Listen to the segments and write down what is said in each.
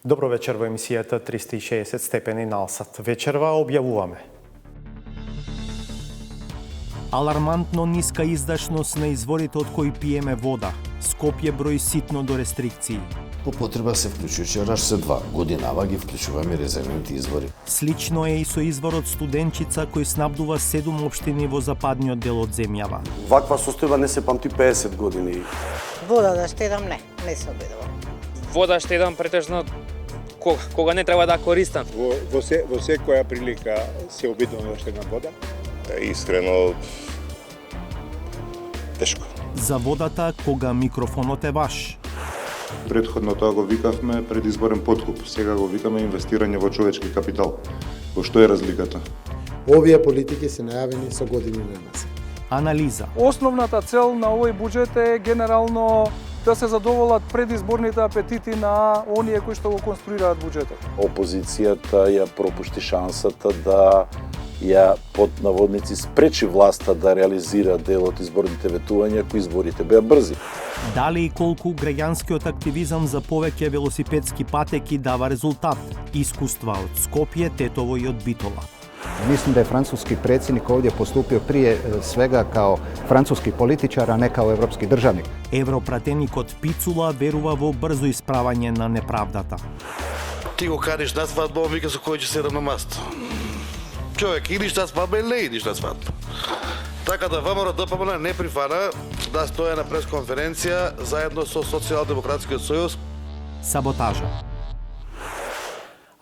Добро вечер во емисијата 360 степени на Алсат. Вечерва објавуваме. Алармантно ниска издашност на изворите од кои пиеме вода. Скопје брои ситно до рестрикции. По потреба се вклучуваше Рашце 2. Годинава ги вклучуваме резервните извори. Слично е и со изворот Студенчица кој снабдува 7 општини во западниот дел од земјава. Ваква состојба не се памти 50 години. Вода да штедам не се обидувам. Вода штедам претежно кога не треба да користам. Во секоја прилика се обидувам да штедам вода. Искрено тешко. За водата кога микрофонот е ваш. Предходно тоа го викавме предизборен подкуп, сега го викаме инвестирање во човечки капитал. Во што е разликата? Овие политики се најавени со години на нас. Анализа. Основната цел на овој буџет е генерално да се задоволат предизборните апетити на оние кои што го конструираат буџетот. Опозицијата ја пропушти шансата да ја под наводници спречи власта да реализира дел од изборните ветувања кои изборите беа брзи. Дали и колку граѓанскиот активизам за повеќе велосипедски патеки дава резултат? Искуства од Скопје, Тетово и од Битола. Mislim da je francuski predsjednik ovdje postupio prije svega kao francuski političar, a ne kao evropski državnik. Европратеникот Пицула верува во брзо исправање на неправдата. Ти го кариш на свадба, вика со кој ќе седам на масто. Човек, идиш на свадба или не идиш на свадба? Така да ВМРО ДПМН не прифана да стоја на пресконференција заедно со Социјалдемократскиот сојуз. Саботажа.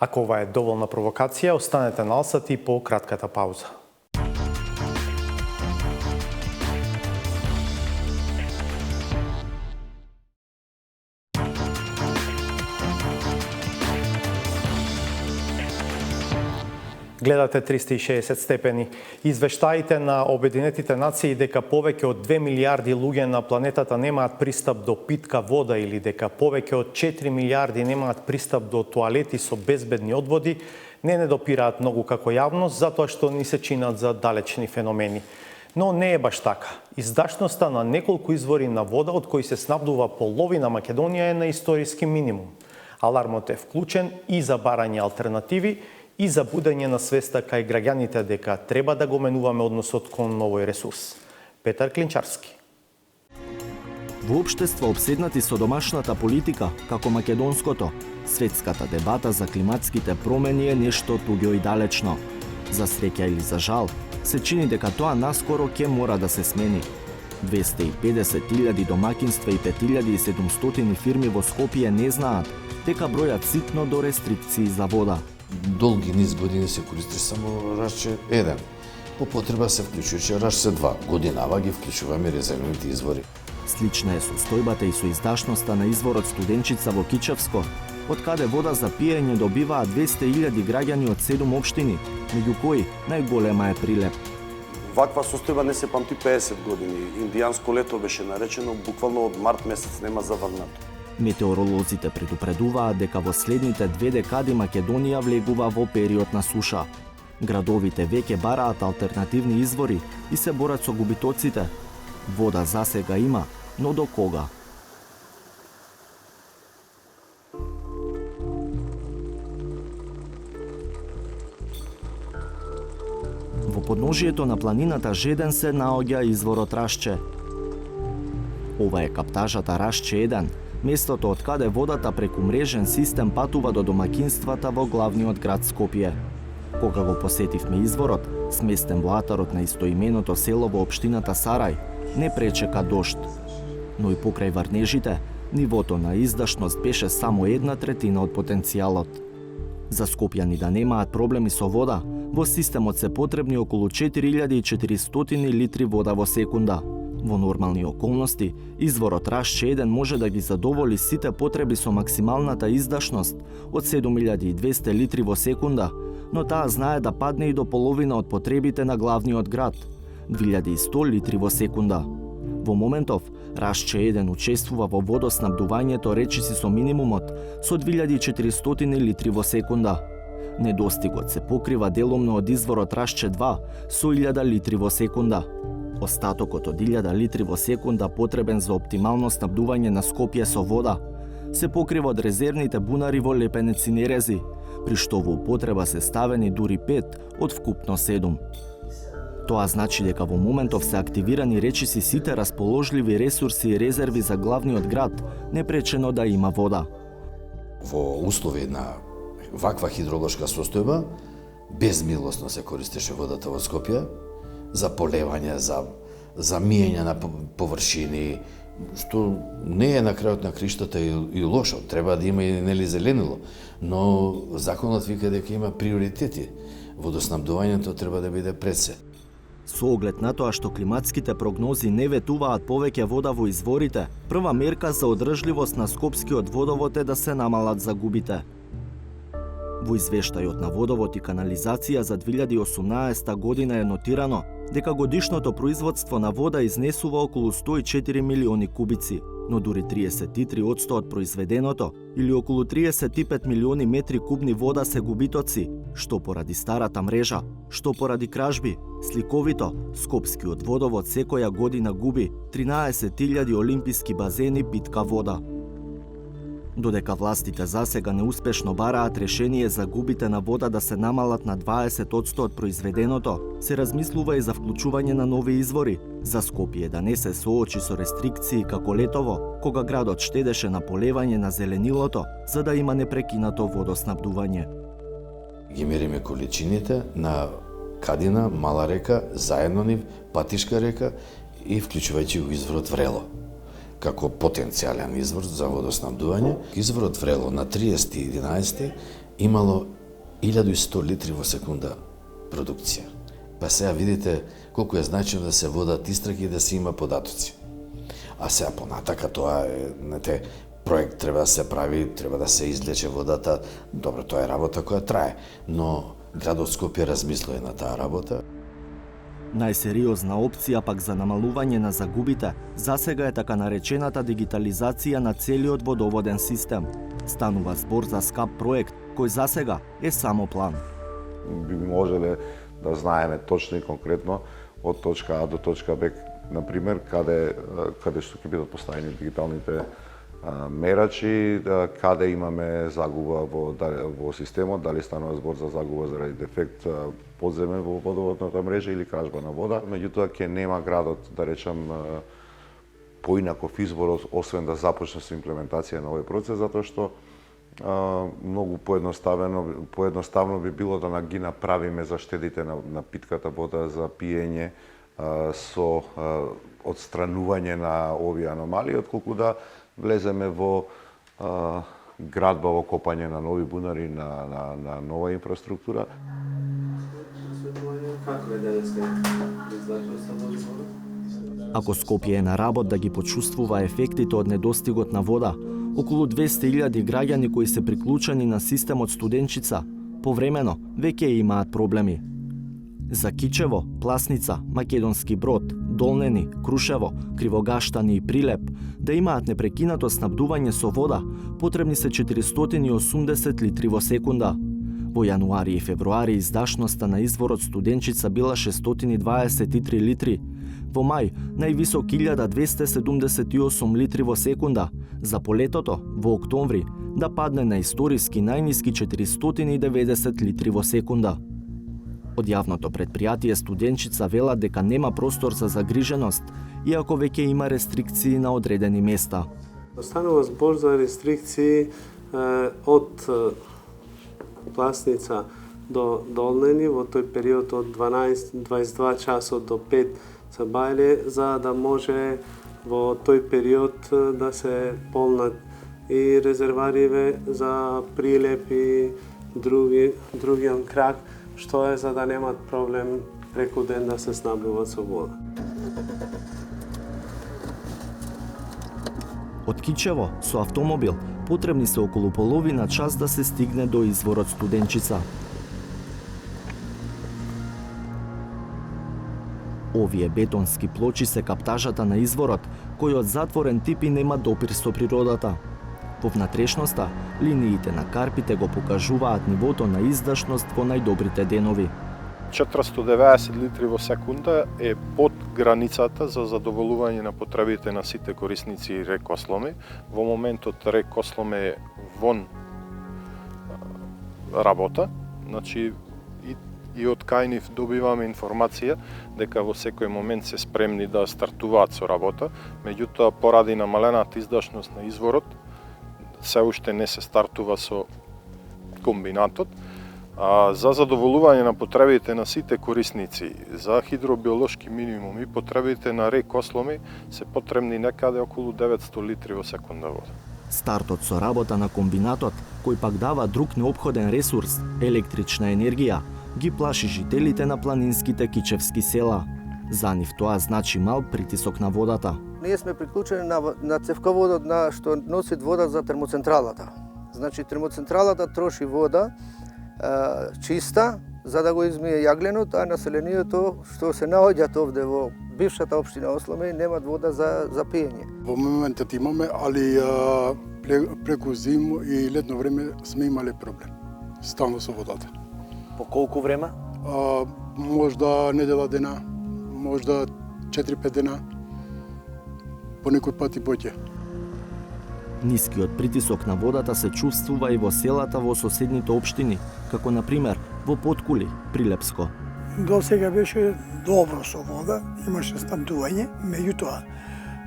Ако ова е доволна провокација, останете на Алсат и по кратката пауза. Гледате 360 степени. Извештаите на Обединетите нации дека повеќе од 2 милиарди луѓе на планетата немаат пристап до питка вода или дека повеќе од 4 милиарди немаат пристап до тоалети со безбедни одводи, не допираат многу како јавност, затоа што ни се чинат за далечни феномени. Но не е баш така. Издашноста на неколку извори на вода од кои се снабдува половина Македонија е на историски минимум. Алармот е вклучен и за барање алтернативи, и за будење на свеста кај граѓаните дека треба да го менуваме односот кон овој ресурс. Петар Клинчарски. Во општество обседнати со домашната политика, како македонското, светската дебата за климатските промени е нешто туѓо и далечно. За среќа или за жал, се чини дека тоа наскоро ќе мора да се смени. 250.000 домакинства и 5.700 фирми во Скопје не знаат дека бројат ситно до рестрикции за вода. Долги низ години се користи само Рашце 1. По потреба се вклучуваше Рашце 2. Годинава ги вклучуваме резервните извори. Слична е состојбата и со издашноста на изворот Студенчица во Кичевско, од каде вода за пиење добиваат 200.000 граѓани од 7 општини, меѓу кои најголема е Прилеп. Ваква состојба не се памти 50 години. Индијанско лето беше наречено, буквално од март месец нема заврнато. Метеоролозите предупредуваат дека во следните 2 декади Македонија влегува во период на суша. Градовите веќе бараат алтернативни извори и се борат со губитоците. Вода засега има, но до кога? Во подножието на планината Жеден се наоѓа изворот Рашце. Ова е каптажата Рашце 1, местото од каде водата преку мрежен систем патува до домакинствата во главниот град Скопје. Кога го посетивме изворот, сместен во атарот на истоименото село во општината Сарај, не пречека дожд. Но и покрај врнежите, нивото на издашност беше само 1/3 од потенцијалот. За скопјани да немаат проблеми со вода, во системот се потребни околу 4400 литри вода во секунда. Во нормални околности, изворот Рашце 1 може да ги задоволи сите потреби со максималната издашност од 7200 литри во секунда, но таа знае да падне и до половина од потребите на главниот град, 2100 литри во секунда. Во моментов, Рашце 1 учествува во водоснабдувањето речиси со минимумот со 2400 литри во секунда. Недостигот се покрива деломно од изворот Рашце 2 со 1000 литри во секунда. Остатокот од 1000 литри во секунда потребен за оптимално снабдување на Скопје со вода се покрива од резервните бунари во Лепенец и Нерези, при што во употреба се ставени дури 5 од вкупно 7. Тоа значи дека во моментов се активирани речиси сите расположливи ресурси и резерви за главниот град, непречено да има вода. Во услови на ваква хидролошка состојба, безмилосно се користеше водата во Скопје за полевање, за миење на површини, што не е на крајот на криштата и лошо, треба да има и нели зеленило, но законот вика дека има приоритети. Водоснабдувањето треба да биде пред се. Со оглед на тоа што климатските прогнози не ветуваат повеќе вода во изворите, прва мерка за одржливост на Скопскиот водовод е да се намалат загубите. Во извештајот на Водовод и канализација за 2018 година е нотирано дека годишното производство на вода изнесува околу 104 милиони кубици, но дури 33% од произведеното, или околу 35 милиони метри кубни вода се губитоци, што поради старата мрежа, што поради кражби. Сликовито, Скопскиот водовод секоја година губи 13.000 олимписки базени питка вода. Додека властите засега неуспешно бараат решение за губите на вода да се намалат на 20% од произведеното, се размислува и за вклучување на нови извори, за Скопје да не се соочи со рестрикции како летово, кога градот штедеше на полевање на зеленилото, за да има непрекинато водоснабдување. Ги мериме количините на Кадина, Мала река, заедно нив, Патишка река и вклучувајќи го изворот Врело како потенцијален извор за водоснабдување. Изворот Врело на 30.11 имало 1100 литри во секунда продукција. Па сега видите колку е значено да се водат истраги и да се има податоци. А сега понатака тоа е, проект треба да се прави, треба да се излече водата. Добро, тоа е работа која трае, но градот Скопје размислува на таа работа. Најсериозна опција пак за намалување на загубите засега е така наречената дигитализација на целиот водоводен систем. Станува збор за скап проект, кој засега е само план. Би можеле да знаеме точно и конкретно од точка А до точка Б, например, каде што ќе бидат поставени дигиталните мерачи, каде имаме загуба во системот, дали станува збор за загуба заради дефект подземен во водоводната мрежа или кражба на вода. Меѓутоа ќе нема градот, да речам, поинаков избор освен да започне со имплементација на овој процес, затоа што многу поедноставно би било да ги направиме заштедите на питката вода за пиење со отстранување на овие аномалии, отколку да влеземе во градба, во копање на нови бунари, на нова инфраструктура. Ако Скопје е на работ да ги почувствува ефектите од недостигот на вода, околу 200.000 граѓани кои се приклучени на системот Студенчица, повремено веќе имаат проблеми. За Кичево, Пласница, Македонски Брод, Долнени, Крушево, Кривогаштани и Прилеп да имаат непрекинато снабдување со вода, потребни се 480 литри во секунда. Во јануари и февруари издашноста на изворот Студенчица била 623 литри, во мај највисок 1278 литри во секунда, за полетото, во октомври, да падне на историски најниски 490 литри во секунда. Од јавното предпријатие Студенчица велат дека нема простор за загриженост, иако веќе има рестрикции на одредени места. Станува збор за рестрикции од Пласница до Долнени во тој период од 22 часот до 5 са бајле, за да може во тој период да се полнат и резервариве за Прилеп и другиот крак, што е за да немат проблем преку ден да се снабдуваат со вода. Од Кичево со автомобил потребни се околу половина час да се стигне до изворот Студенчица. Овие бетонски плочи се каптажата на изворот, кој од затворен тип и нема допир со природата. Во внатрешноста, линиите на карпите го покажуваат нивото на издашност во најдобрите денови. 490 литри во секунда е под границата за задоволување на потребите на сите корисници рек Косломе. Во моментот рек Косломе е вон работа, значи и од кај нив добиваме информација дека во секој момент се спремни да стартуваат со работа, меѓутоа поради намалената издашност на изворот се уште не се стартува со комбинатот. За задоволување на потребите на сите корисници за хидробиолошки минимуми, потребите на рек Косломе се потребни некаде околу 900 литри во секунда вода. Стартот со работа на комбинатот, кој пак дава друг неопходен ресурс, електрична енергија, ги плаши жителите на планинските кичевски села. За нив тоа значи мал притисок на водата. Ние сме приклучени на цевководот што носи вода за термоцентралата. Значи термоцентралата троши вода чиста за да го измие јагленот, а населението што се наоѓаат овде во бившата општина Осломе немаат вода за пиење. Во моментот имаме, али преку зиму и летно време сме имале проблем. Стално со водата. По колку време? Можда недела дена, можда 4-5 дена, по некој пат и поќе. Нискиот притисок на водата се чувствува и во селата во соседните општини, како на пример во Поткули, Прилепско. До сега беше добро со вода, имаше снабдување, меѓутоа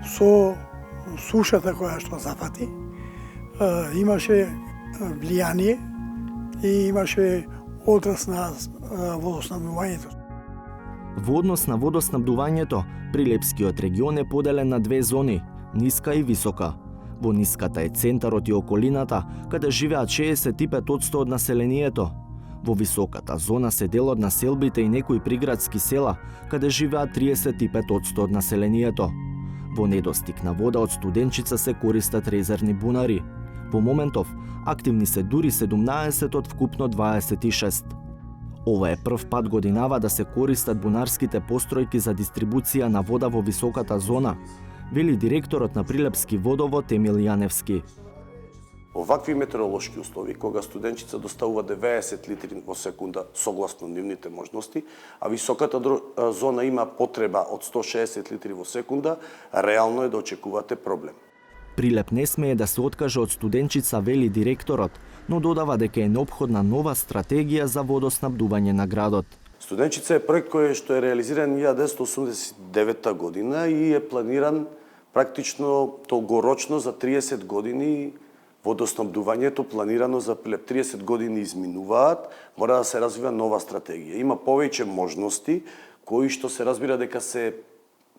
со сушата која што запати, имаше влијание и имаше отрас на водоснабдувањето. Во однос на водоснабдувањето, Прилепскиот регион е поделен на две зони, ниска и висока. Во ниската е центарот и околината, каде живеат 65% од населението. Во високата зона се дел од населбите и некои приградски села, каде живеат 35% од населението. Во недостиг на вода од Студенчица се користат резервни бунари. Во моментов, активни се дури 17 од вкупно 26. Ова е прв пат годинава да се користат бунарските постројки за дистрибуција на вода во високата зона, вели директорот на Прилепски водовод Емил Јаневски. Овакви метеоролошки услови, кога Студенчица доставува 90 литри во секунда согласно нивните можности, а високата зона има потреба од 160 литри во секунда, реално е да очекувате проблем. Прилеп не смее да се откаже од Студенчица, вели директорот, но додава дека е неопходна нова стратегија за водоснабдување на градот. Студенчица е проект кој што е реализиран 1989 година и е планиран практично долгорочно за 30 години. Водоснабдувањето планирано за 30 години изминуваат, мора да се развива нова стратегија. Има повеќе можности кои што се разбира дека се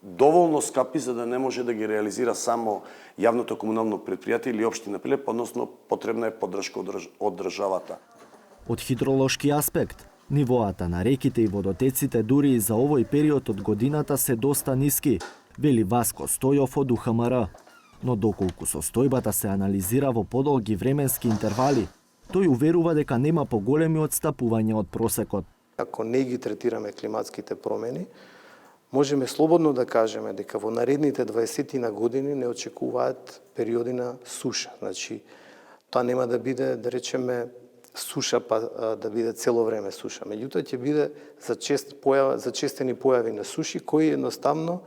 доволно скапи за да не може да ги реализира само јавното комунално претпријатие или општина Прилеп, односно потребна е поддршка од државата. Од хидролошки аспект, нивоата на реките и водотеците дури и за овој период од годината се доста ниски, вели Васко Стојов од УХМР. Но доколку состојбата се анализира во подолги временски интервали, тој уверува дека нема поголеми одстапувања од просекот. Ако не ги третираме климатските промени, можеме слободно да кажеме дека во наредните 20 на години не очекуваат периоди на суша. Значи, тоа нема да биде, да речеме, суша, па да биде цело време суша. Меѓутоа ќе биде зачестени појави на суши кои едноставно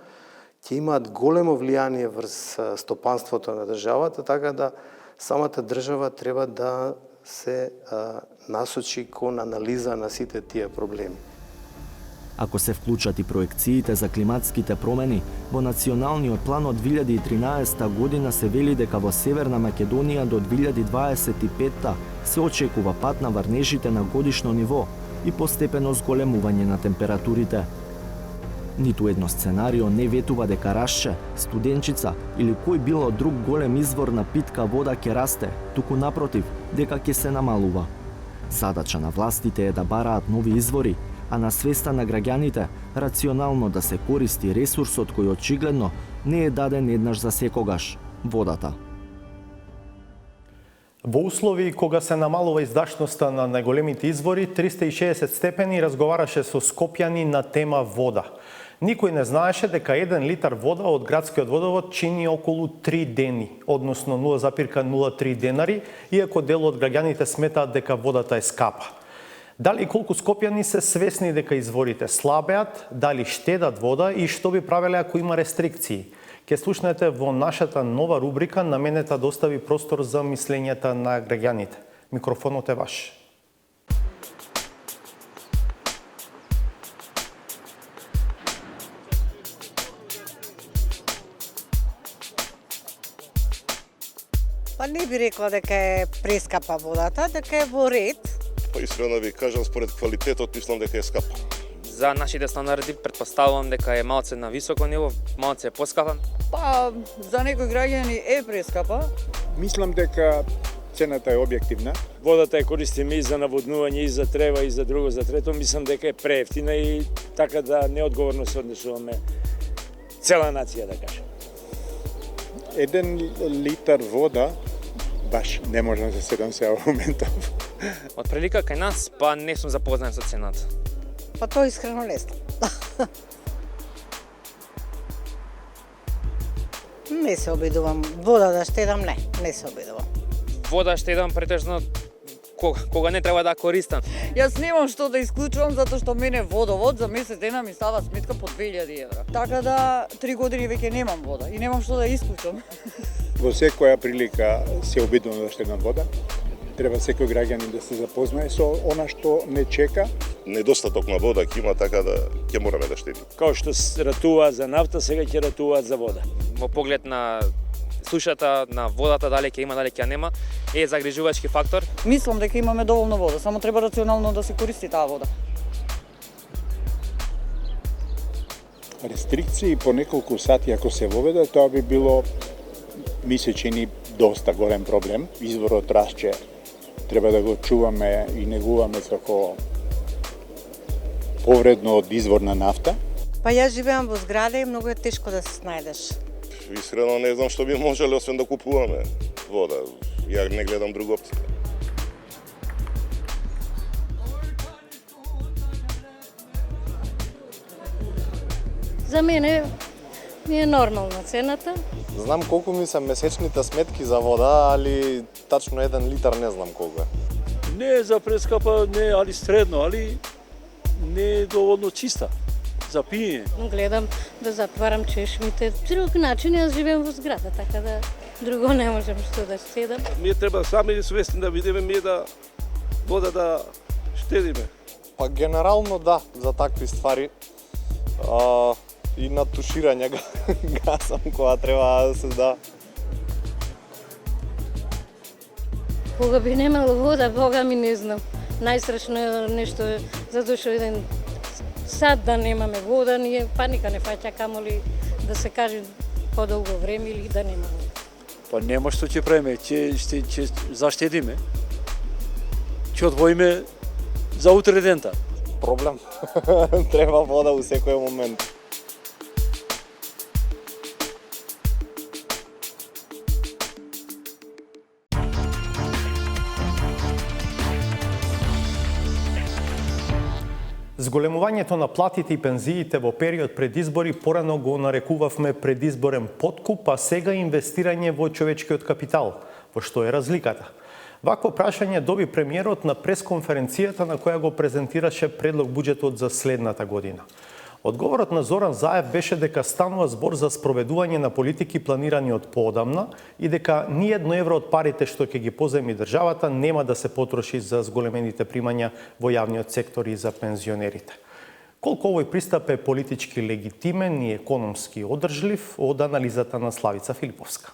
ќе имаат големо влијание врз стопанството на државата, така да самата држава треба да се насочи кон анализа на сите тие проблеми. Ако се вклучат и проекциите за климатските промени, во националниот план од 2013 година се вели дека во Северна Македонија до 2025 се очекува пат на врнежите на годишно ниво и постепено зголемување на температурите. Ниту едно сценарио не ветува дека Рашче, Студенчица или кој било друг голем извор на питка вода ќе расте, туку напротив, дека ќе се намалува. Задача на властите е да бараат нови извори, а на свеста на граѓаните рационално да се користи ресурсот кој очигледно не е даден еднаш за секогаш – водата. Во услови кога се намалува издашноста на најголемите извори, 360 степени разговараше со скопјани на тема вода. Никој не знаеше дека 1 литар вода од градскиот водовод чини околу 3 дени, односно 0,03 денари, иако дел од граѓаните сметаат дека водата е скапа. Дали колку скопјани се свесни дека изворите слабеат, дали штедат вода и што би правеле ако има рестрикции? Ке слушнете во нашата нова рубрика наменета да остави простор за мислењата на граѓаните. Микрофонот е ваш. Па не би рекла дека е прескапа водата, дека е во ред. Па искрено ви кажам, според квалитетот мислам дека е скапа. За нашите стандарди претпоставувам дека е малце на високо ниво, малце е поскапа. Па за некои граѓани е прескапа. Мислам дека цената е објективна. Водата ја користиме и за наводнување, и за трева, и за друго, за трето. Мислам дека е преевтина и така да неодговорно се однесуваме цела нација, да кажем. 1 литар вода баш не можам да се седам сега во моментов. Од прилика кај нас, па не сум запознат со цената. Па тоа искрено не знам. Не се обидувам. Вода да штедам, не се обидувам. Вода штедам претежно кога не треба да користам. Јас немам што да исклучувам затоа што мене водовод за месец дена ми става сметка по 2000 евра. Така да 3 години веќе немам вода и немам што да исклучам. Во секоја прилика се обидувам да штедам вода. Треба секој граѓанин да се запознае со она што не чека. Недостаток на вода ќе има, така да ќе мораме да штедиме. Као што ратуваат за нафта, сега ќе ратуваат за вода. Во поглед на сушата, на водата, дали ќе има, дали ќе нема, е загрижувачки фактор. Мислам дека имаме доволно вода, само треба рационално да се користи таа вода. Рестрикции по неколку сати ако се воведат, тоа би било, ми се чини, доста голем проблем. Изворот Рашче треба да го чуваме и негуваме како повредно од извор на нафта. Па јас живеам во зграда и многу е тешко да се снајдеш. Искрено не знам што би можеле освен да купуваме вода. Ја не гледам друга опција. За мене ми е нормална цената. Знам колку ми се месечните сметки за вода, али тачно 1 литар не знам колку е. Не е за прескапа, не, али средно, али не е доволно чиста за пиење. Гледам да затварам чешмите. Друг начин јас живеам во зграда, така да друго не можам што да седам. Ние треба сами свесни да видиме ние да вода да штедиме. Па генерално да, за такви ствари. И на туширање гасам кога треба да се да. Кога би немало вода, Бога ми не знам. Најстрашно е нешто затоа што еден сад да немаме вода, ние паника не фаќа, камоли да се каже подолго време или да нема вода. Па нема што ќе правиме, ќе заштедиме. Ќе одвоиме за утре дента. Проблем. Треба вода у секој момент. Зголемувањето на платите и пензиите во период пред избори порано го нарекувавме предизборен подкуп, а сега инвестирање во човечкиот капитал. Во што е разликата? Вакво прашање доби премиерот на пресконференцијата на која го презентираше предлог буџетот за следната година. Одговорот на Зоран Заев беше дека станува збор за спроведување на политики планирани од поодамна и дека ни едно евро од парите што ќе ги позајми државата нема да се потроши за зголемените примања во јавниот сектор и за пензионерите. Колку овој пристап е политички легитимен и економски одржлив, од анализата на Славица Филиповска.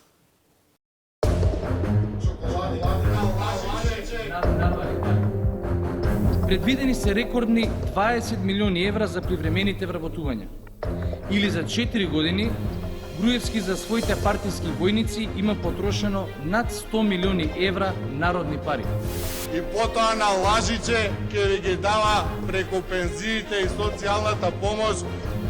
Предвидени се рекордни 20 милиони евра за привремените вработувања. Или за 4 години, Груевски за своите партиски војници има потрошено над 100 милиони евра народни пари. И потоа на лажиче ќе ви ги дава преку пензиите и социјалната помош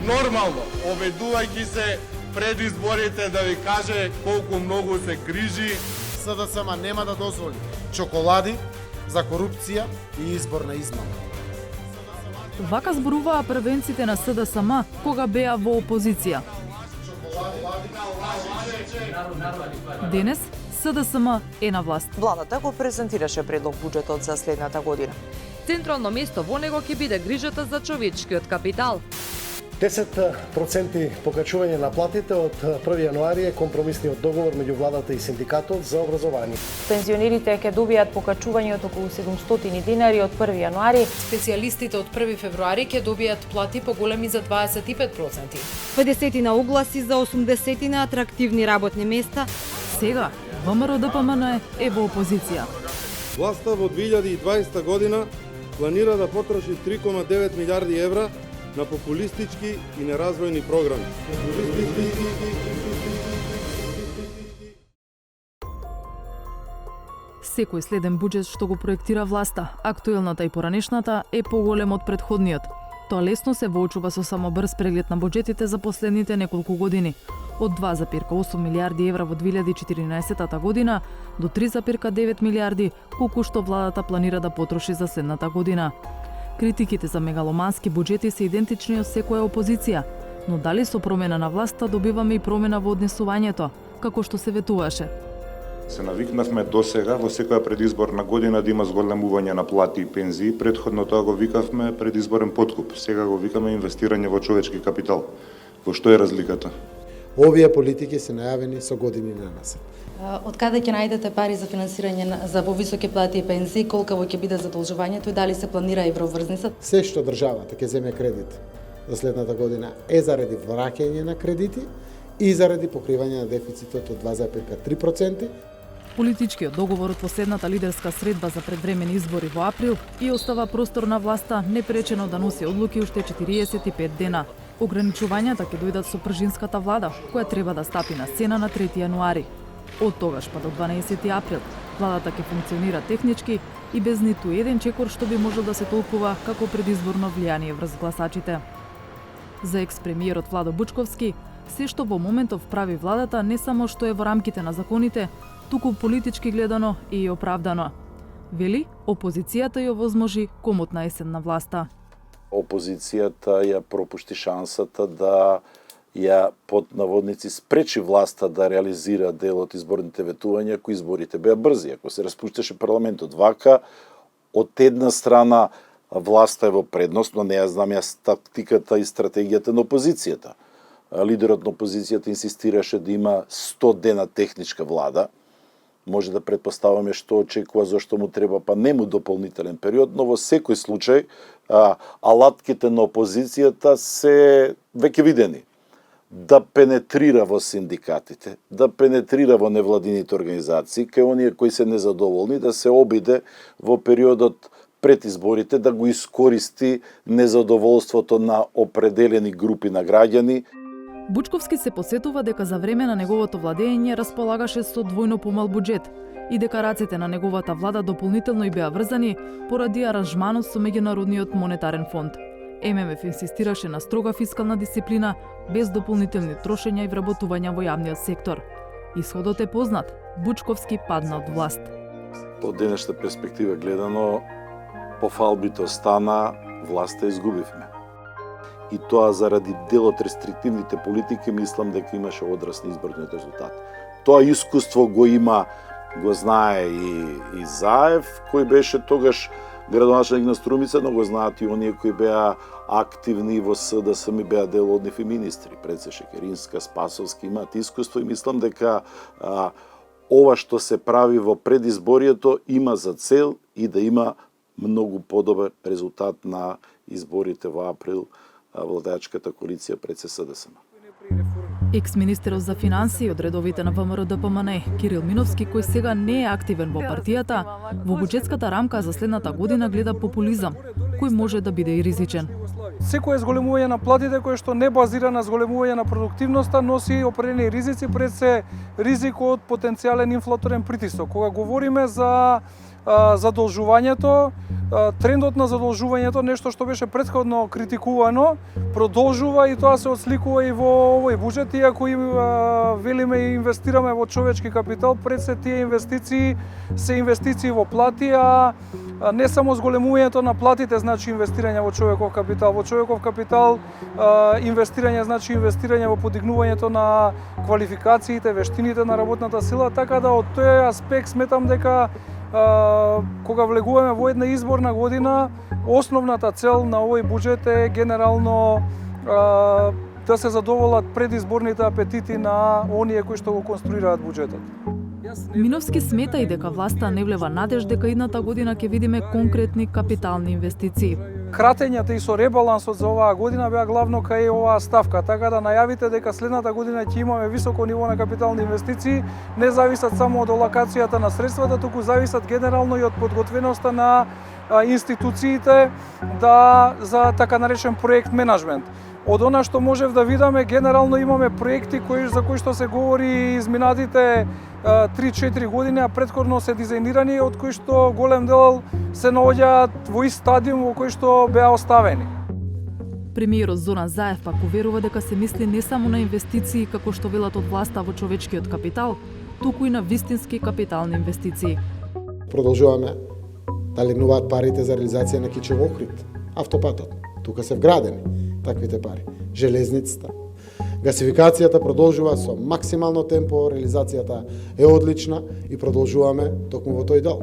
нормално, обедувајќи се пред изборите да ви каже колку многу се грижи. СДСМ нема да дозволи чоколади за корупција и изборна измама. Вака зборуваа првенците на СДСМ кога беа во опозиција. Денес СДСМ е на власт. Владата го презентираше предлог буџетот за следната година. Централно место во него ќе биде грижата за човечкиот капитал. 10% покачување на платите од 1 јануари е компромисниот договор меѓу владата и синдикатот за образование. Пензионерите ќе добијат покачување од околу 700 динари од 1 јануари. Специјалистите од 1 февруари ќе добијат плати поголеми за 25%. 50 угласи за 80 атрактивни работни места. Сега ВМРО-ДПМН е во опозиција. Власта во 2020 година планира да потроши 3,9 милиарди евра на популистички и неразвојни програми. Секој следен буџет што го проектира власта, актуелната и поранешната, е поголем од претходниот. Тоа лесно се воочува со само брз преглед на буџетите за последните неколку години. Од 2,8 милиарди евра во 2014 година до 3,9 милиарди колку што владата планира да потроши за следната година. Критиките за мегаломански буџети се идентични од секоја опозиција, но дали со промена на власта добиваме и промена во однесувањето, како што се ветуваше? Се навикнавме досега во секоја предизборна година да има зголемување на плати и пензии, претходно тоа го викавме предизборен подкуп, сега го викаме инвестирање во човечки капитал. Во што е разликата? Овие политики се најавени со години нанасед. Од каде ќе најдете пари за финансирање за повисоки плати и пензии, колкаво ќе биде задолжувањето и дали се планира евроврзница? Се што државата ќе земе кредит за следната година е заради враќање на кредити и заради покривање на дефицитот од 2,3%. Политичкиот договор од последната лидерска средба за предвремени избори во април и остава простор на власта непречено да носи одлуки уште 45 дена. Ограничувањата ќе дојдат со пржинската влада, која треба да стапи на сцена на 3 јануари. Од тогаш па до 12 април, владата ќе функционира технички и без ниту еден чекор што би можел да се толкува како предизборно влијание врз гласачите. За екс-премиерот Владо Бучковски, се што во моментов прави владата не само што е во рамките на законите, туку политички гледано и оправдано. Вели, опозицијата ја возможи комотна есен на власта. Опозицијата ја пропушти шансата да ја под наводници спречи власта да реализира дел од изборните ветувања, ако изборите беа брзи, ако се распушташе парламентот. Вака, од една страна власта е во предност, но не ја знам јас тактиката и стратегијата на опозицијата. Лидерот на опозицијата инсистираше да има 100 дена техничка влада. Може да предпоставаме што очекува, зашто му треба, па не му дополнителен период, но во секој случај алатките на опозицијата се веќе видени. Да пенетрира во синдикатите, да пенетрира во невладините организации, кај оние кои се незадоволни, да се обиде во периодот пред изборите, да го искористи незадоволството на определени групи на граѓани. Бучковски се посетува дека за време на неговото владење располагаше со двојно помал буџет и дека рацете на неговата влада дополнително и беа врзани поради аранжманот со Меѓународниот монетарен фонд. ММФ инсистираше на строга фискална дисциплина, без дополнителни трошења и вработувања во јавниот сектор. Исходот е познат. Бучковски падна од власт. Од денешна перспектива гледано, по фалбите остана, власта изгубивме. И тоа заради дел од рестриктивните политики, мислам дека имаше одраз на изборниот резултат. Тоа искуство го има, го знае и Заев, кој беше тогаш градоначелник на Струмица, но го знаат и оние кои беа активни во СДСМ и беа дел од нив и министри. Предсе Шекеринска, Спасовски имаат искуство и мислам дека ова што се прави во предизборието има за цел и да има многу подобар резултат на изборите во април владеачката коалиција пред СДСМ. Екс-министерот за финансии од редовите на ВМРО-ДПМН Кирил Миновски, кој сега не е активен во партијата, во буџетската рамка за следната година гледа популизам, кој може да биде и ризичен. Секое зголемување на платите кое што не базира на зголемување на продуктивноста носи определени ризици, пред се ризикот од потенцијален инфлаторен притисок. Кога говориме за задолжувањето, трендот на задолжувањето, нешто што беше претходно критикувано, продолжува и тоа се отсликува и во овој буџет, иако велиме и инвестираме во човечки капитал, пред се тие инвестиции се инвестиции во плати, а не само зголемувањето на платите значи инвестирање во човеков капитал. Во човеков капитал инвестирање значи инвестирање во подигнувањето на квалификациите, вештините на работната сила, така да од тој аспект сметам дека кога влегуваме во една изборна година, основната цел на овој буџет е генерално да се задоволат предизборните апетити на оние кои што го конструираат буџетот. Миновски смета и дека власта не влева надеж дека идната година ќе видиме конкретни капитални инвестиции. Кратењата и со ребалансот за оваа година беа главно кај оваа ставка, така да најавите дека следната година ќе имаме високо ниво на капитални инвестиции не зависат само од алокацијата на средствата, туку зависат генерално и од подготвеноста на институциите за така наречен проект менеджмент. Од она што можев да видиме, генерално имаме проекти за кои што се говори изминатите 3-4 години, а претходно се дизајнирани, од кои што голем дел се наоѓаат во ист стадиум во кој што беа оставени. Премиерот Зоран Заев пак уверува дека се мисли не само на инвестиции како што велат од власта во човечкиот капитал, туку и на вистински капитални инвестиции. Продолжуваме да легнуваат парите за реализација на Кичево Охрид, автопатот. Тука се вградени таквите пари. Железницата. Гасификацијата продолжува со максимално темпо, реализацијата е одлична и продолжуваме токму во тој дел.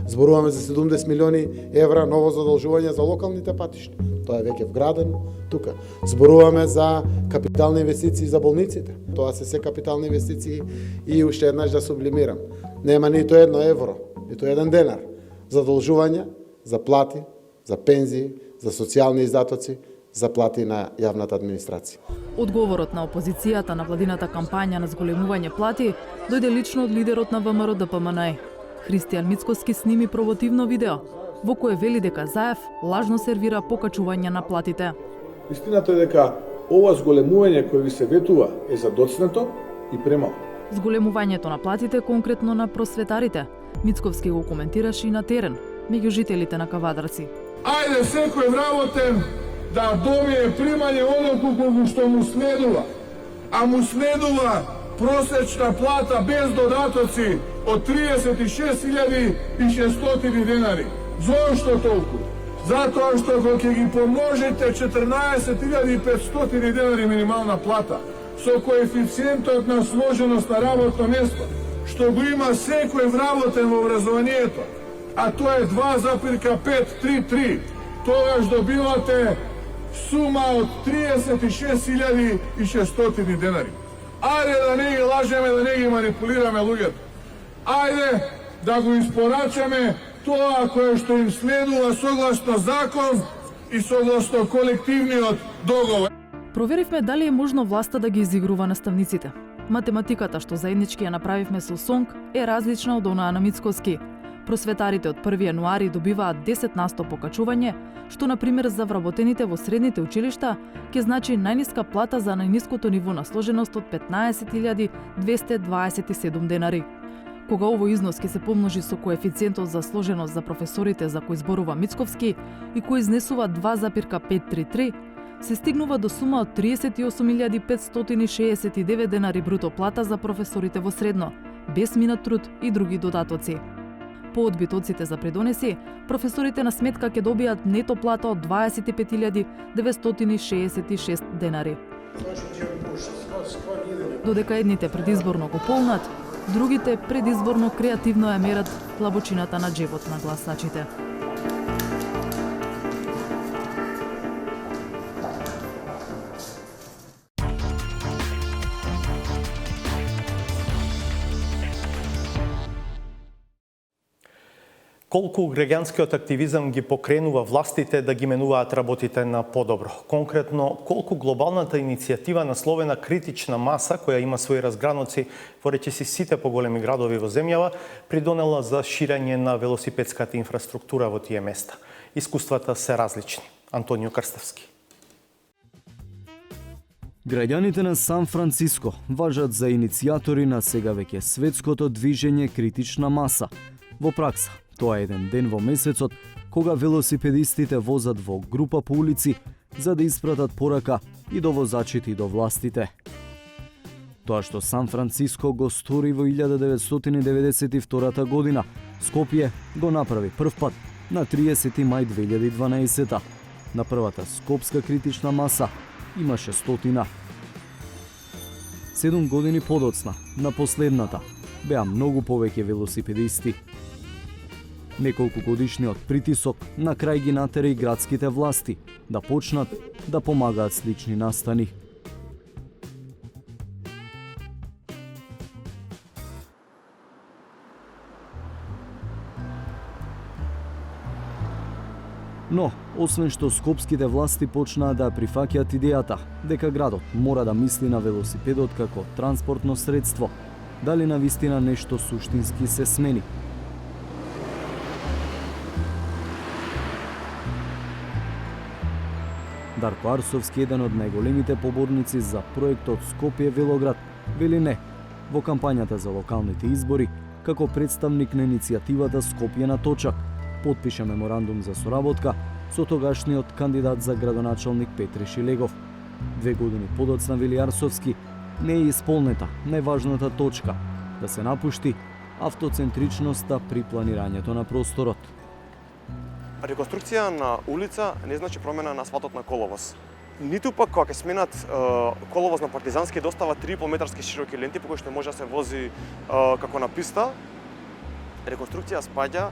Зборуваме за 70 милиони евра ново задолжување за локалните патишни. Тоа е веќе вградено тука. Зборуваме за капитални инвестиции за болниците. Тоа се капитални инвестиции и уште еднаш да сублимирам. Нема нито едно евро, нито еден денар задолжување за плати, за пензии, за социјални издатоци, за плати на јавната администрација. Одговорот на опозицијата на владината кампања на зголемување плати дојде лично од лидерот на ВМРО ДПМН. Христијан Мицкоски сними провотивно видео во кое вели дека Заев лажно сервира покачување на платите. Истината е дека ова зголемување кое ви се ветува е задоцнато и премало. Зголемувањето на платите конкретно на просветарите. Мицковски го коментираше и на терен, меѓу жителите на Кавадарци. Ајде секој вработен да добие примање оноку што му следува, а му следува просечна плата без додатоци од 36.600 денари. Зошто толку? Затоа што кога ќе ги помножите 14.500 денари минимална плата со коефициентот на сложеност на работно место, што го има секој вработен во образованието, а тоа е 2,533, тогаш добивате сума од 36.600 денари. Ајде да не ги лажеме, да не ги манипулираме луѓето. Ајде да го испорачаме тоа кое што им следува согласно закон и согласно колективниот договор. Проверивме дали е можно власта да ги изигрува наставниците. Математиката што заеднички ја направивме со СОНК е различна од онаа на Мицкоски. Просветарите од 1 јануари добиваат 10% покачување, што на пример за вработените во средните училишта ќе значи најниска плата за најниското ниво на сложеност од 15.227 денари. Кога овој износ ќе се помножи со коефициентот за сложеност за професорите за кој зборува Мицковски и кој изнесува 2,533, се стигнува до сума од 38.569 денари бруто плата за професорите во средно, без минат труд и други додатоци. По одбитоците за придонеси, професорите на сметка ќе добијат нето плата од 25.966 денари. Додека едните предизборно го полнат, другите предизборно креативно ја мерат длабочината на џебот на гласачите. Колку граѓанскиот активизам ги покренува властите да ги менуваат работите на подобро? Конкретно, колку глобалната иницијатива насловена критична маса, која има своји разграноци во речиси сите поголеми градови во земјава, придонела за ширење на велосипедската инфраструктура во тие места? Искуствата се различни. Антонио Крставски. Граѓаните на Сан Франциско важат за иницијатори на сега веќе светското движење критична маса. Во пракса, тоа е еден ден во месецот кога велосипедистите возат во група по улици за да испратат порака и до возачите и до властите. Тоа што Сан Франциско го стори во 1992 година, Скопје го направи прв пат на 30 мај 2012. На првата скопска критична маса имаше 100. 7 години подоцна, на последната, беа многу повеќе велосипедисти. Неколку годишниот притисок на крај ги натера и градските власти да почнат да помагаат слични настани. Но, освен што скопските власти почнаа да прифаќаат идејата дека градот мора да мисли на велосипедот како транспортно средство, дали навистина нешто суштински се смени? Дарко Арсовски, еден од најголемите поборници за проектот Скопје-Велоград, вели не во кампањата за локалните избори како представник на иницијативата Скопје на точак. Потпиша меморандум за соработка со тогашниот кандидат за градоначалник Петре Шилегов. 2 години подоцна, вели Арсовски, не е исполнета најважната точка да се напушти автоцентричноста при планирањето на просторот. Реконструкција на улица не значи промена на асфалтот на коловоз. Ниту пак кога ќе сменат коловоз на Партизански достава 3,5 метарски широки ленти по кои што може да се вози како на писта. Реконструкција спаѓа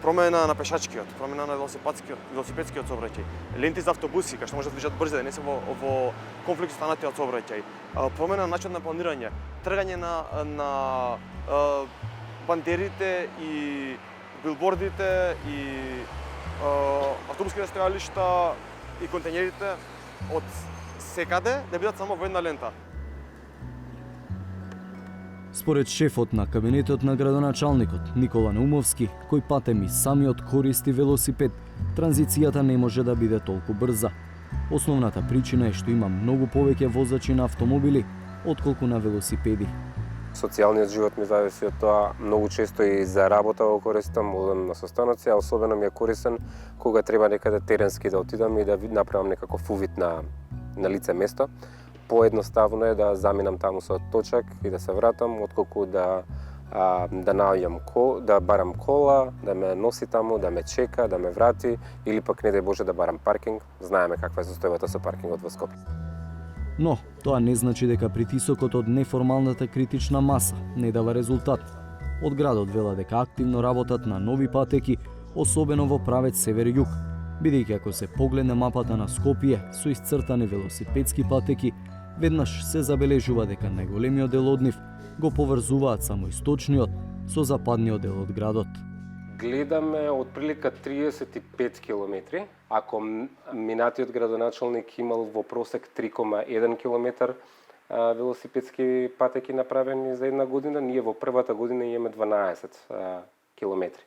промена на пешачкиот, промена на велосипедскиот сообраќај, ленти за автобуси кои што може да движат брзо, да не се во конфликт со останатиот сообраќај, промена на начин на планирање, тргање на бандерите и билбордите и автобуските стојалишта и контејнерите од секаде да бидат само во една лента. Според шефот на кабинетот на градоначалникот Никола Наумовски, кој патеми самиот користи велосипед, транзицијата не може да биде толку брза. Основната причина е што има многу повеќе возачи на автомобили отколку на велосипеди. Социјалниот живот ми зависи од тоа, многу често и за работа го користам, одам на состаноци, а особено ми е корисен кога треба некаде теренски да отидам и да направам некаков увид на лице место. Поедноставно е да заминам таму со точак и да се вратам, отколку да наоѓам да барам кола, да ме носи таму, да ме чека, да ме врати, или пак не дај Боже да барам паркинг. Знаеме каква е состојбата со паркингот во Скопје. Но, тоа не значи дека притисокот од неформалната критична маса не дава резултат. Од градот вела дека активно работат на нови патеки, особено во правец север-југ, бидејќи ако се погледне мапата на Скопје со исцртани велосипедски патеки, веднаш се забележува дека најголемиот дел од нив го поврзуваат само источниот со западниот дел од градот. Гледаме отприлика 35 километри. Ако минатиот градоначалник имал во просек 3,1 километар велосипедски патеки направени за една година, ние во првата година имаме 12 километри.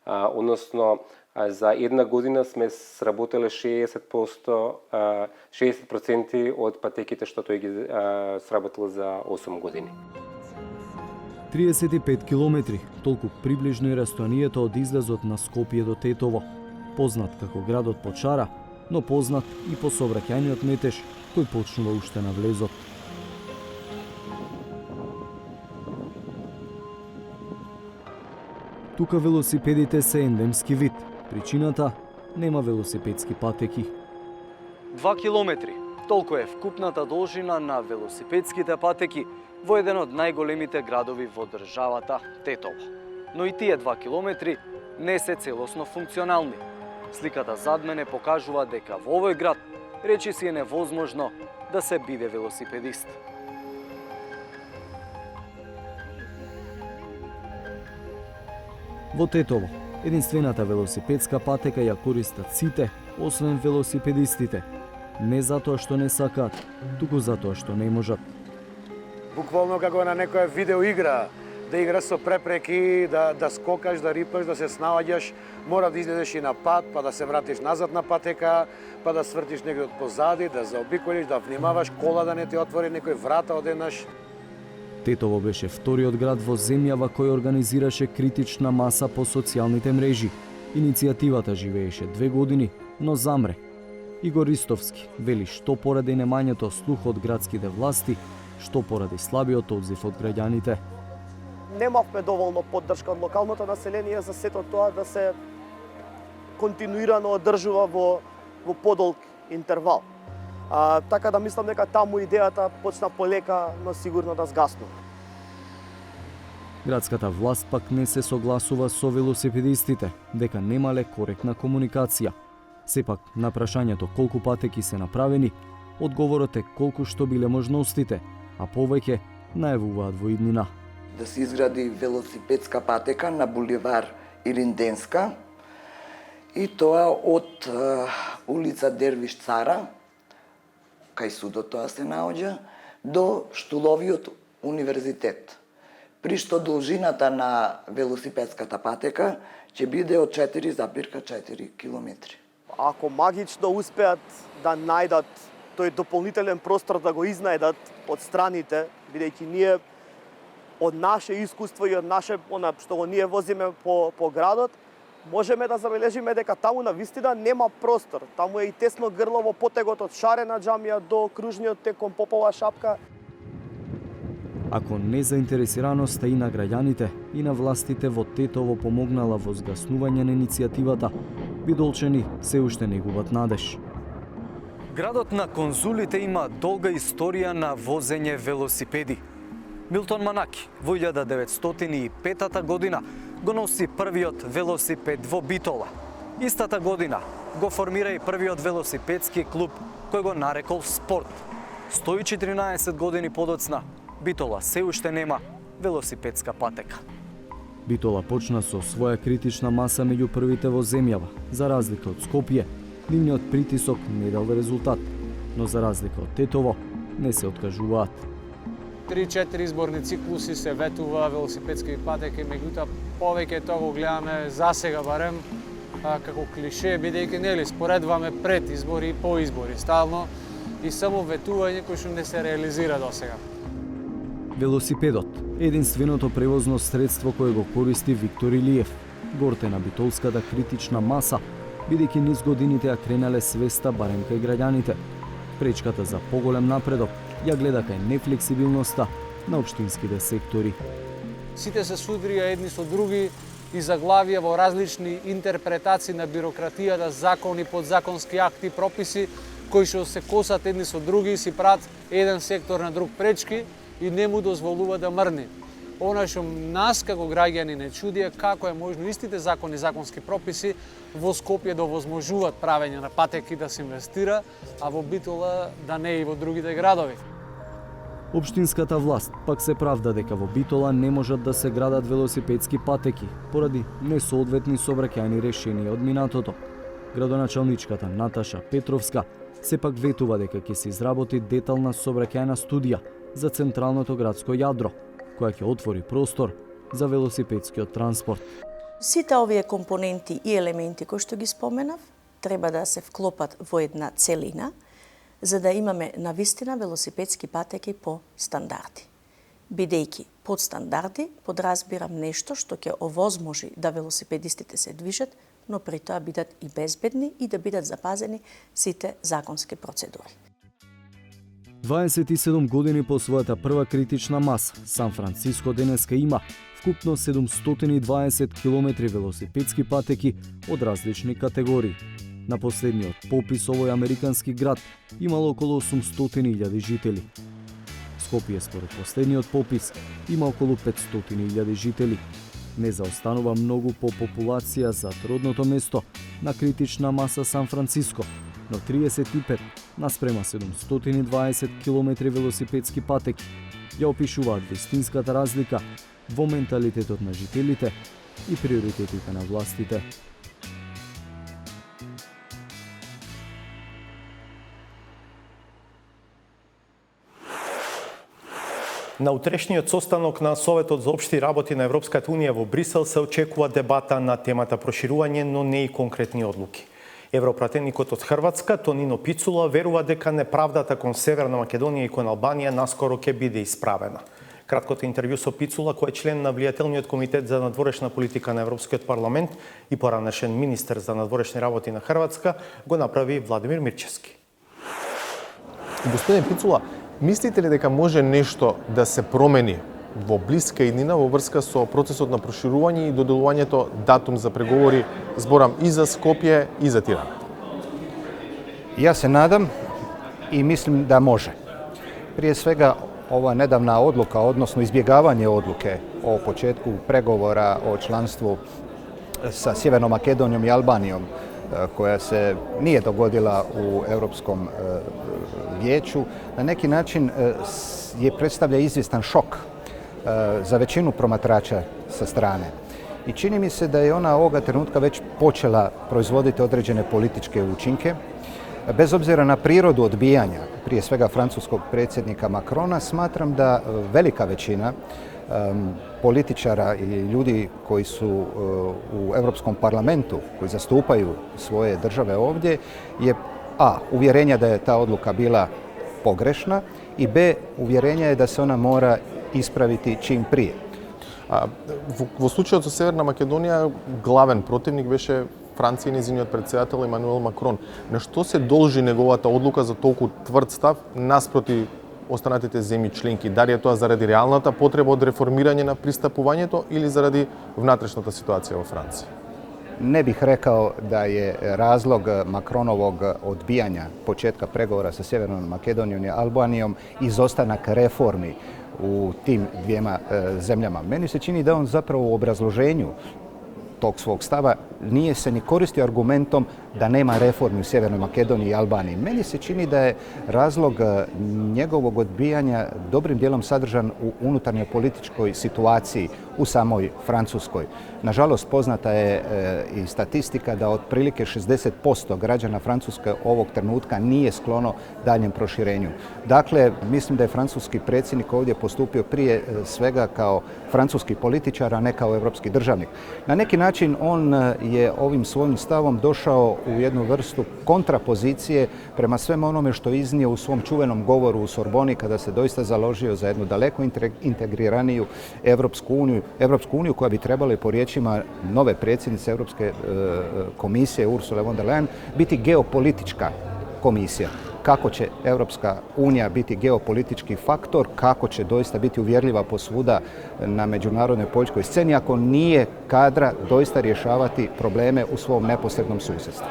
Односно, за една година сме сработеле 60% од патеките што тој ги сработил за 8 години. 35 километри, толку приближно е растојанието од излезот на Скопје до Тетово. Познат како градот по чара, но познат и по сообраќајниот метеж кој почнува уште на влезот. Тука велосипедите се ендемски вид. Причината – нема велосипедски патеки. 2 километри, толку е вкупната должина на велосипедските патеки во еден од најголемите градови во државата, Тетово. Но и тие 2 километри не се целосно функционални. Сликата зад мене покажува дека во овој град речиси е невозможно да се биде велосипедист. Во Тетово, единствената велосипедска патека ја користат сите, освен велосипедистите. Не затоа што не сакаат, туку затоа што не можат. Буквално како на некоја видеоигра, да играш со препреки, да скокаш, да рипаш, да се снаоѓаш, мора да излезеш и на пат, па да се вратиш назад на патека, па да свртиш негде од позади, да заобиколиш, да внимаваш кола да не ти отвори некој врата одеднаш. Тетово беше вториот град во земјава кој организираше критична маса по социјалните мрежи. Иницијативата живееше 2 години, но замре. Игор Ристовски вели што поради немањето слух од градските власти, што поради слабиот одзив од граѓаните. Немавме доволно поддршка од локалното население за сето тоа да се континуирано одржува во подолг интервал. Така да мислам дека таму идејата почна полека, но сигурно да згаснува. Градската власт пак не се согласува со велосипедистите дека немале коректна комуникација. Сепак, на прашањето колку патеки се направени, одговорот е колку што биле можностите, а повеќе најавуваат во иднина. Да се изгради велосипедска патека на булевар Иринденска и тоа од улица Дервиш Цара, кај судот тоа се наоѓа, до Штуловиот универзитет. При што должината на велосипедската патека ќе биде од 4,4 километри. Ако магично успеат да најдат тој дополнителен простор да го изнајдат од страните, бидејќи ние од наше искуство и од наше што го ние возиме по градот, можеме да забележиме дека таму на вистина нема простор. Таму е и тесно грло во потегот од Шарена џамија до кружниот тек кон Попова шапка. Ако незаинтересираноста и на граѓаните и на властите во Тетово помогнала во згаснување на иницијативата, Бидолчани се уште не губат надеж. Градот на конзулите има долга историја на возење велосипеди. Милтон Манаки во 1905 година го носи првиот велосипед во Битола. Истата година го формира и првиот велосипедски клуб кој го нарекол Спорт. 114 години подоцна Битола се уште нема велосипедска патека. Битола почна со своја критична маса меѓу првите во земјава. За разлика од Скопје, нивниот притисок не дал резултат, но за разлика од Тетово не се откажуваат. 3-4 изборни циклуси се ветува велосипедски патеки, меѓутоа повеќе тоа го гледаме засега барем како клише, бидејќи нели споредуваме пред избори и по избори стално и само ветување кои што не се реализира досега. Велосипедот е единственото превозно средство кое го користи Виктор Илиев, горте на битолската критична маса, бидејќи низ годините ја кренале свеста барем кај граѓаните. Пречката за поголем напредок ја гледа кај нефлексибилноста на општинските сектори. Сите се судрија едни со други и заглавија во различни интерпретации на бирократијата, закони, подзаконски акти, прописи, кои што се косат едни со други и си прават еден сектор на друг пречки и не му дозволува да мрни. Она што нас како граѓани не чуди е како е можно истите закони, законски прописи во Скопје да овозможуваат правење на патеки да се инвестира, а во Битола да не и во другите градови. Општинската власт пак се правда дека во Битола не можат да се градат велосипедски патеки поради несоодветни сообраќајни решенија од минатото. Градоначалничката Наташа Петровска сепак ветува дека ќе се изработи детална сообраќајна студија за централното градско јадро, која ќе отвори простор за велосипедскиот транспорт. Сите овие компоненти и елементи кои што ги споменав треба да се вклопат во една целина, за да имаме навистина велосипедски патеки по стандарди. Бидејќи под стандарди подразбирам нешто што ќе овозможи да велосипедистите се движат, но при тоа бидат и безбедни и да бидат запазени сите законски процедури. 27 години по својата прва критична маса, Сан Франциско денеска има вкупно 720 км велосипедски патеки од различни категории. На последниот попис овој американски град имало околу 800.000 жители. Скопје според последниот попис има околу 500.000 жители. Не заостанува многу по популација за родното место на критична маса Сан Франциско, но 35 наспрема 720 км велосипедски патеки ја опишуваат вистинската разлика во менталитетот на жителите и приоритетите на властите. На утрешниот состанок на Советот за општи работи на Европската Унија во Брисел се очекува дебата на темата проширување, но не и конкретни одлуки. Европратеникот од Хрватска, Тонино Пицула, верува дека неправдата кон Северна Македонија и кон Албанија наскоро ќе биде исправена. Краткото интервју со Пицула, кој е член на влијателниот комитет за надворешна политика на Европскиот парламент и поранешен министер за надворешни работи на Хрватска, го направи Владимир Мирчевски. Господин Пицула, мислите ли дека може нешто да се промени во блиска иднина во врска со процесот на проширување и доделувањето датум за преговори, зборам и за Скопје и за Тирана? Ја се надам и мислим да може. Прije svega ova nedavna odluka, odnosno izbjegavanje odluke o početku pregovora o članstvu sa Sjevernom Makedonijom i Albanijom, koja se nije dogodila u Europskom vijeću, na neki način je predstavlja izvjestan šok za većinu promatrača sa strane. I čini mi se da je ona ovoga trenutka već počela proizvoditi određene političke učinke. Bez obzira na prirodu odbijanja, prije svega francuskog predsjednika Macrona, smatram da velika većina političara i ljudi koji su u Europskom parlamentu, koji zastupaju svoje države ovdje, je a. uvjerenja da je ta odluka bila pogrešna i b. uvjerenja je da se ona mora ispraviti čim prije. Во случајот со Северна Македонија, главен противник беше Франција и нејзиниот председател Емануел Макрон. На што се должи неговата одлука за толку тврд став наспроти останатите земји членки? Дали е тоа заради реалната потреба од реформирање на пристапувањето или заради внатрешната ситуација во Франција? Ne bih rekao da je razlog Macronovog odbijanja početka pregovora sa Sjevernom Makedonijom i Albanijom izostanak reformi u tim dvijema zemljama. Meni se čini da on zapravo u obrazloženju tog svog stava nije se ni koristio argumentom da nema reformi u Sjevernoj Makedoniji i Albaniji. Meni se čini da je razlog njegovog odbijanja dobrim dijelom sadržan u unutarnjoj političkoj situaciji u samoj Francuskoj. Nažalost, poznata je i statistika da otprilike 60% građana Francuske ovog trenutka nije sklono daljem proširenju. Dakle, mislim da je francuski predsjednik ovdje postupio prije svega kao francuski političar, a ne kao europski državnik. Na neki način on je ovim svojim stavom došao u jednu vrstu kontrapozicije prema svemu onome što je iznio u svom čuvenom govoru u Sorboni kada se doista založio za jednu daleko integriraniju Europsku uniju koja bi trebala po riječima nove predsjednice Europske komisije Ursule von der Leyen biti geopolitička komisija. Kako će Europska unija biti geopolitički faktor, kako će doista biti uvjerljiva posvuda na međunarodnoj političkoj sceni ako nije kadra doista rješavati probleme u svom neposrednom susjedstvu.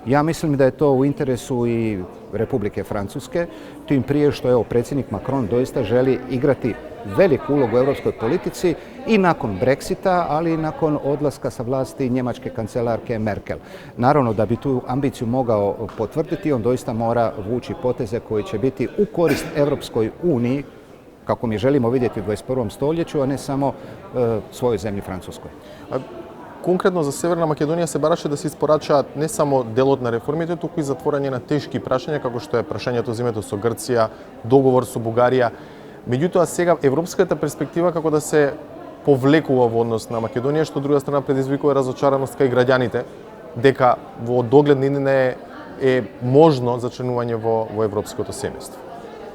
Ja mislim da je to u interesu i Republike Francuske, tim prije što predsjednik Macron doista želi igrati veliku ulogu u europskoj politici i nakon Brexita, ali i nakon odlaska sa vlasti njemačke kancelarke Merkel. Naravno, da bi tu ambiciju mogao potvrditi, on doista mora vući poteze koji će biti u korist Europskoj uniji, kako mi želimo vidjeti u 21. stoljeću, a ne samo svojoj zemlji Francuskoj. Конкретно за Северна Македонија се бараше да се испорачаат не само делот на реформите, туку и затворање на тешки прашања, како што е прашањето за името со Грција, договор со Бугарија. Меѓутоа, сега европската перспектива како да се повлекува во однос на Македонија, што од друга страна предизвикува разочараност кај граѓаните, дека во догледни не е можно зачленување во европското семејство.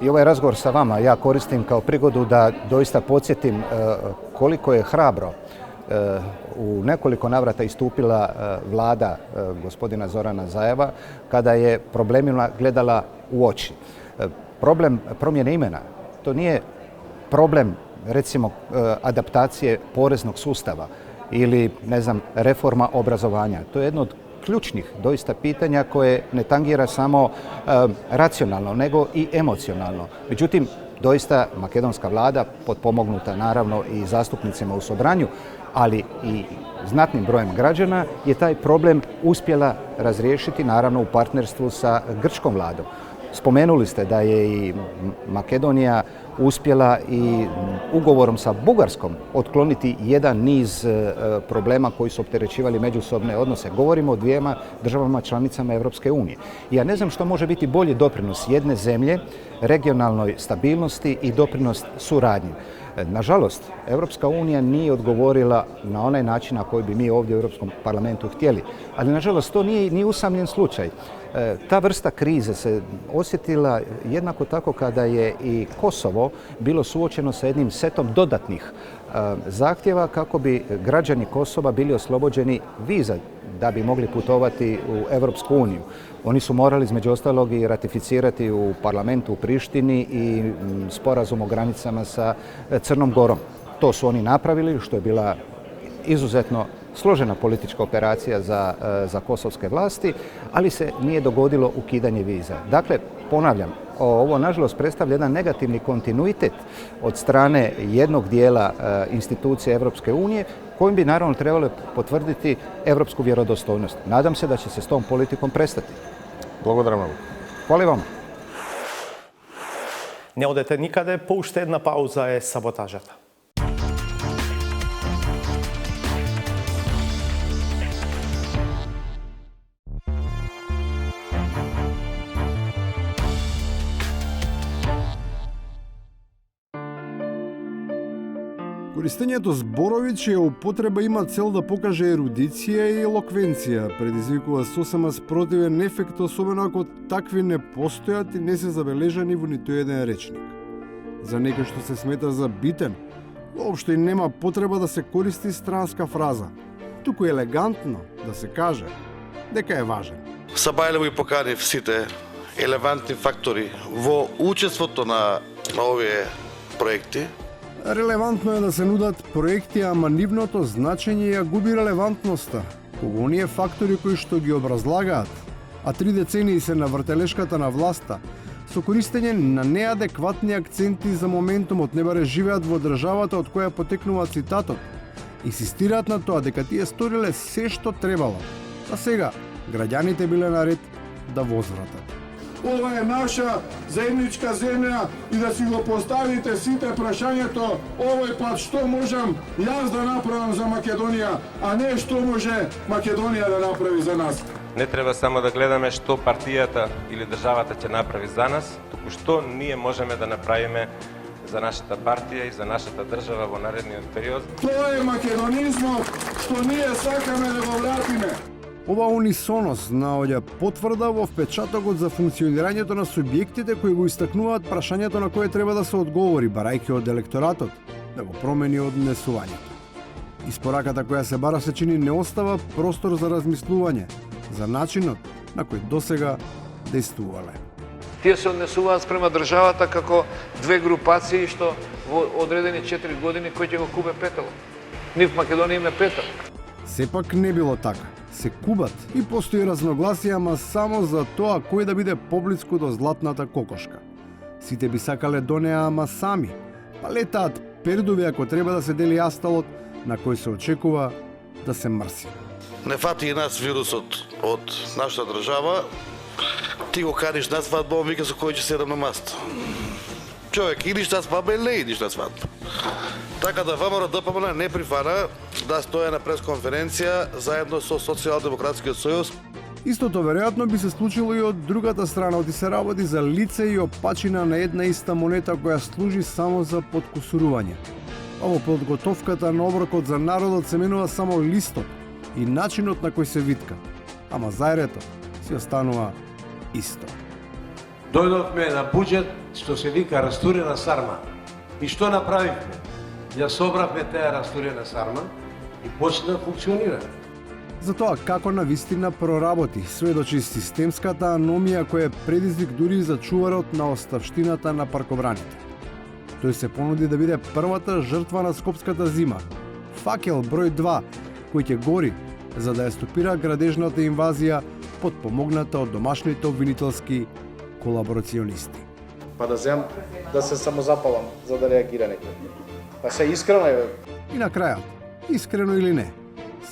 I ovaj razgovor sa vama ja koristim kao prigodu da doista podsjetim koliko je hrabro u nekoliko navrata istupila vlada gospodina Zorana Zajeva kada je problemima gledala u oči. Problem promjene imena, to nije problem recimo adaptacije poreznog sustava ili reforma obrazovanja. To je jedno od ključnih doista pitanja koje ne tangira samo racionalno nego i emocionalno. Međutim, doista makedonska vlada, potpomognuta naravno i zastupnicima u Sobranju, ali i znatnim brojem građana, je taj problem uspjela razriješiti naravno u partnerstvu sa grčkom vladom. Spomenuli ste da je i Makedonija uspjela i ugovorom sa Bugarskom otkloniti jedan niz problema koji su opterećivali međusobne odnose. Govorimo o dvijema državama članicama Europske unije. Ja ne znam što može biti bolji doprinos jedne zemlje regionalnoj stabilnosti i doprinos suradnji. Nažalost, Europska unija nije odgovorila na onaj način na koji bi mi ovdje u Europskom parlamentu htjeli. Ali nažalost to nije ni usamljen slučaj. Ta vrsta krize se osjetila jednako tako kada je i Kosovo bilo suočeno sa jednim setom dodatnih zahtjeva kako bi građani Kosova bili oslobođeni viza da bi mogli putovati u Europsku uniju. Oni su morali između ostalog i ratificirati u parlamentu u Prištini i sporazum o granicama sa Crnom Gorom. To su oni napravili, što je bila izuzetno složena politička operacija za kosovske vlasti, ali se nije dogodilo ukidanje viza. Dakle, ponavljam, Ovo, nažalost, predstavlja jedan negativni kontinuitet od strane jednog dijela institucija Evropske unije, kojim bi naravno trebalo potvrditi evropsku vjerodostojnost. Nadam se da će se s tom politikom prestati. Благодарам много. Hvala vam. Не одете никаде, по уште една пауза е саботажата. Користењето зборови чија употреба има цел да покаже ерудиција и елоквенција, предизвикува сосема спротивен ефект, особено ако такви не постојат и не се забележани во ниту еден речник. За некој што се смета за битен, воопшто и нема потреба да се користи странска фраза, туку елегантно да се каже дека е важен. Сабајлево и поканив сите елевантни фактори во учеството на овие проекти. Релевантно е да се нудат проекти, ама нивното значење ја губи релевантноста, кога оние фактори кои што ги образлагаат, а 3 децении се на вртелешката на власта, со користење на неадекватни акценти за моментумот не баре живеат во државата од која потекнува цитатот, инсистираат на тоа дека тие сториле се што требало, а сега граѓаните биле наред да возвратат. Ова е наша заедничка земја и да си го поставите сите прашањето овој пат што можам јас да направам за Македонија, а не што може Македонија да направи за нас. Не треба само да гледаме што партијата или државата ќе направи за нас, туку што ние можеме да направиме за нашата партија и за нашата држава во наредниот период. Тоа е македонизмот што ние сакаме да го вратиме. Ова унисоност наоѓа потврда во впечатокот за функционирањето на субјектите кои го истакнуваат прашањето на кое треба да се одговори, барајќи од електоратот да го промени однесувањето. Испораката која се бара се чини не остава простор за размислување за начинот на кој досега действувале. Тие се однесуваат спрема државата како две групации што во одредени 4 години кој ќе го купе петало. Нив Македонија има петал. Сепак не било така. Се кубат и постои разногласија, ама само за тоа кој да биде поблиску до златната кокошка. Сите би сакале до неа, ама сами. Па летаат пердови ако треба да се дели асталот на кој се очекува да се мрси. Не фати и нас вирусот од нашата држава, ти го каниш на свадба, он вика со кој ќе седам на маста. Човек, идиш на свадба или не идиш на свадба? Така да ВМРО ДПМН не прифана да стоја на пресконференција заедно со Социјалдемократскиот сојуз. Истото веројатно би се случило и од другата страна, оти се работи за лице и опачина на една иста монета која служи само за подкусурување. А во подготовката на оброкот за народот се менува само листот и начинот на кој се витка, ама зајрето си останува исто. Дојдовме на буџет што се вика растурена сарма. И што направивме? Ја собравме таа растурена сарма и почна да функционира. Затоа како навистина проработи, сведочи системската аномија која е предизвик дури за чуварот на оставштината на паркобраните. Тој се понуди да биде првата жртва на скопската зима. Факел број 2, кој ќе гори за да ја стопира градежната инвазија подпомогната од домашните обвинителски колаборационисти. Па да земам да се самозапалам за да реагира некој. Па се искрено е. И на крајот, искрено или не,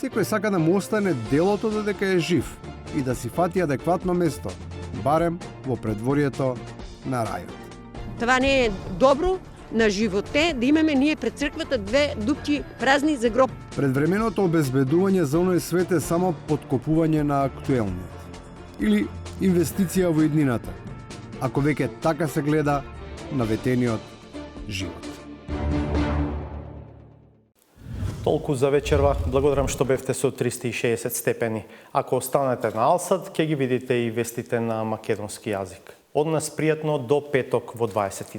секој сака да му остане делото додека е жив и да си фати адекватно место, барем во предворието на рајот. Това не е добро на животе, да имаме ние пред црквата две дупки празни за гроб. Предвременото обезбедување за оној свет е само подкопување на актуелниот. Или инвестиција во иднината, ако веќе така се гледа на ветениот живот. Толку за вечерва. Благодарам што бевте со 360 степени. Ако останете на Алсат, ќе ги видите и вестите на македонски јазик. Од нас пријатно до петок во 22.